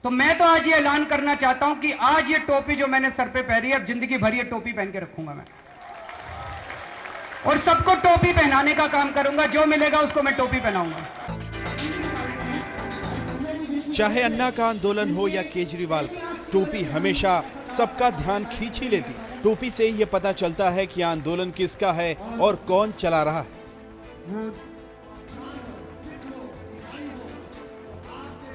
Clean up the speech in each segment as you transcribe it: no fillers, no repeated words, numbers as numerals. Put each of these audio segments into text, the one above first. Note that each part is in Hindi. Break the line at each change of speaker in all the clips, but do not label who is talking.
तो मैं तो आज ये ऐलान करना चाहता हूं कि आज ये टोपी जो मैंने सर पे पहनी है, अब जिंदगी भर ये टोपी पहन के रखूंगा मैं, और सबको टोपी पहनाने का काम करूंगा। जो मिलेगा उसको मैं टोपी पहनाऊंगा।
चाहे अन्ना का आंदोलन हो या केजरीवाल का, टोपी हमेशा सबका ध्यान खींच ही लेती है। टोपी से ही ये पता चलता है कि आंदोलन किसका है और कौन चला रहा है।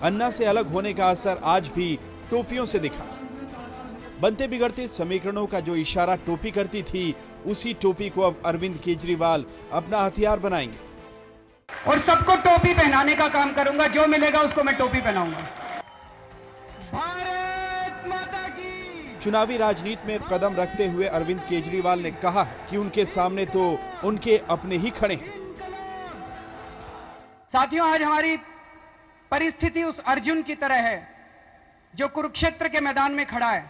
अन्ना से अलग होने का असर आज भी टोपियों से दिखा। बनते बिगड़ते समीकरणों का जो इशारा टोपी करती थी, उसी टोपी को अब अरविंद केजरीवाल अपना हथियार बनाएंगे
और सबको टोपी पहनाने का काम करूंगा। जो मिलेगा उसको मैं टोपी पहनाऊंगा। भारत माता की।
चुनावी राजनीति में कदम रखते हुए अरविंद केजरीवाल ने कहा है कि उनके सामने तो उनके अपने ही खड़े हैं।
साथियों, आज हमारी परिस्थिति उस अर्जुन की तरह है जो कुरुक्षेत्र के मैदान में खड़ा है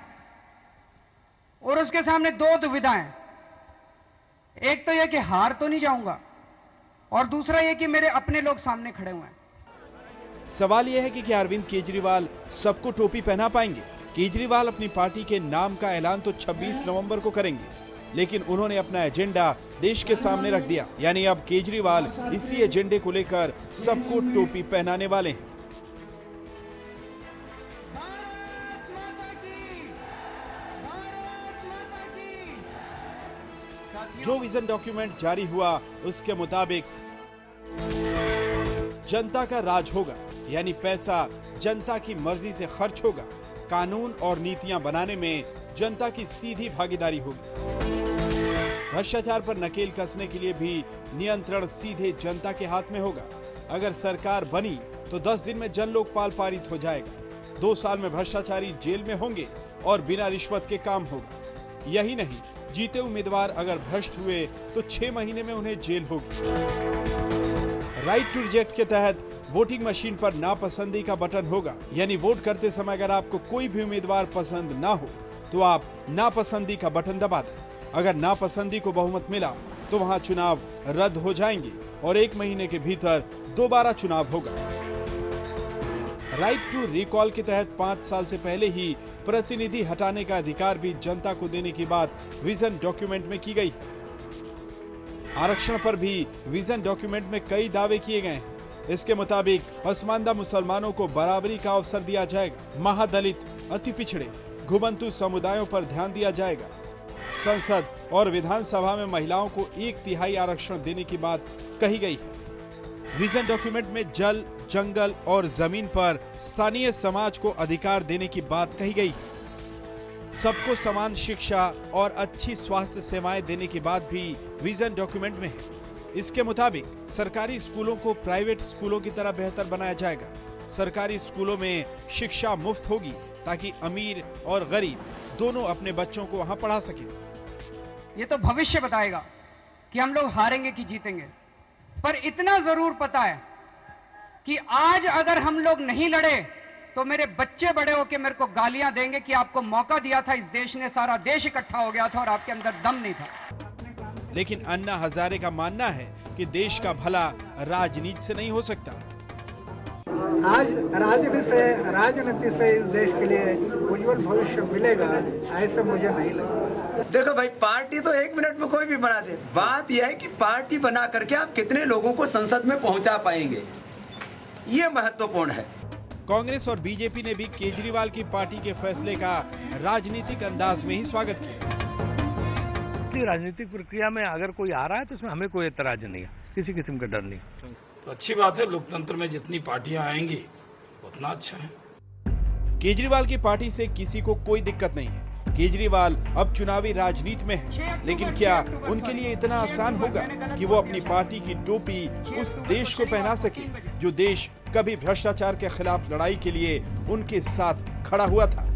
और उसके सामने दो दुविधाएं। एक तो यह कि हार तो नहीं जाऊंगा, और दूसरा यह कि मेरे अपने लोग सामने खड़े हुए हैं।
सवाल यह है कि क्या अरविंद केजरीवाल सबको टोपी पहना पाएंगे? केजरीवाल अपनी पार्टी के नाम का ऐलान तो 26 नवंबर को करेंगे, लेकिन उन्होंने अपना एजेंडा देश के सामने रख दिया। यानी अब केजरीवाल इसी एजेंडे को लेकर सबको टोपी पहनाने वाले हैं। जो विजन डॉक्यूमेंट जारी हुआ उसके मुताबिक जनता का राज होगा, यानी पैसा जनता की मर्जी से खर्च होगा। कानून और नीतियां बनाने में जनता की सीधी भागीदारी होगी। भ्रष्टाचार पर नकेल कसने के लिए भी नियंत्रण सीधे जनता के हाथ में होगा। अगर सरकार बनी तो 10 दिन में जन लोकपाल पारित हो जाएगा। 2 साल में भ्रष्टाचारी जेल में होंगे और बिना रिश्वत के काम होगा। यही नहीं, जीते उम्मीदवार अगर भ्रष्ट हुए तो 6 महीने में उन्हें जेल होगी। राइट टू रिजेक्ट के तहत वोटिंग मशीन पर नापसंदी का बटन होगा, यानी वोट करते समय अगर आपको कोई भी उम्मीदवार पसंद ना हो तो आप नापसंदी का बटन दबा दें। अगर नापसंदी को बहुमत मिला तो वहां चुनाव रद्द हो जाएंगे और 1 महीने के भीतर दोबारा चुनाव होगा। राइट टू रिकॉल के तहत 5 साल से पहले ही प्रतिनिधि हटाने का अधिकार भी जनता को देने की बात विजन डॉक्यूमेंट में की गई है। आरक्षण पर भी विजन डॉक्यूमेंट में कई दावे किए गए हैं। इसके मुताबिक पसमानदा मुसलमानों को बराबरी का अवसर दिया जाएगा। महादलित, अति पिछड़े, घुमंतु समुदायों पर ध्यान दिया जाएगा। संसद और विधानसभा में महिलाओं को 1/3 आरक्षण देने की बात कही गई है। विजन डॉक्यूमेंट में जल, जंगल और जमीन पर स्थानीय समाज को अधिकार देने की बात कही गई है। सबको समान शिक्षा और अच्छी स्वास्थ्य सेवाएं देने की बात भी विजन डॉक्यूमेंट में है। इसके मुताबिक सरकारी स्कूलों को प्राइवेट स्कूलों की तरह बेहतर बनाया जाएगा। सरकारी स्कूलों में शिक्षा मुफ्त होगी ताकि अमीर और गरीब दोनों अपने बच्चों को वहां पढ़ा सकें।
ये तो भविष्य बताएगा कि हम लोग हारेंगे कि जीतेंगे, पर इतना जरूर पता है कि आज अगर हम लोग नहीं लड़े तो मेरे बच्चे बड़े होकर मेरे को गालियां देंगे कि आपको मौका दिया था इस देश ने, सारा देश इकट्ठा हो गया था और आपके अंदर दम नहीं था।
लेकिन अन्ना हजारे का मानना है कि देश का भला राजनीति से नहीं हो सकता।
आज राजनीति से इस देश के लिए उज्जवल भविष्य मिलेगा, ऐसा मुझे नहीं लगता।
देखो भाई, पार्टी तो 1 मिनट में कोई भी बना दे। बात यह है कि पार्टी बना करके आप कितने लोगों को संसद में पहुंचा पाएंगे, ये महत्वपूर्ण है।
कांग्रेस और बीजेपी ने भी केजरीवाल की पार्टी के फैसले का राजनीतिक अंदाज में ही स्वागत किया।
राजनीतिक प्रक्रिया में अगर कोई आ रहा है तो इसमें हमें कोई एतराज नहीं है, किसी किस्म का डर नहीं।
तो अच्छी बात है, लोकतंत्र में जितनी पार्टियां आएंगी उतना अच्छा है।
केजरीवाल की पार्टी से किसी को कोई दिक्कत नहीं है। केजरीवाल अब चुनावी राजनीति में है, लेकिन क्या उनके लिए इतना आसान होगा कि वो अपनी पार्टी की टोपी उस देश को पहना सके जो देश कभी भ्रष्टाचार के खिलाफ लड़ाई के लिए उनके साथ खड़ा हुआ था?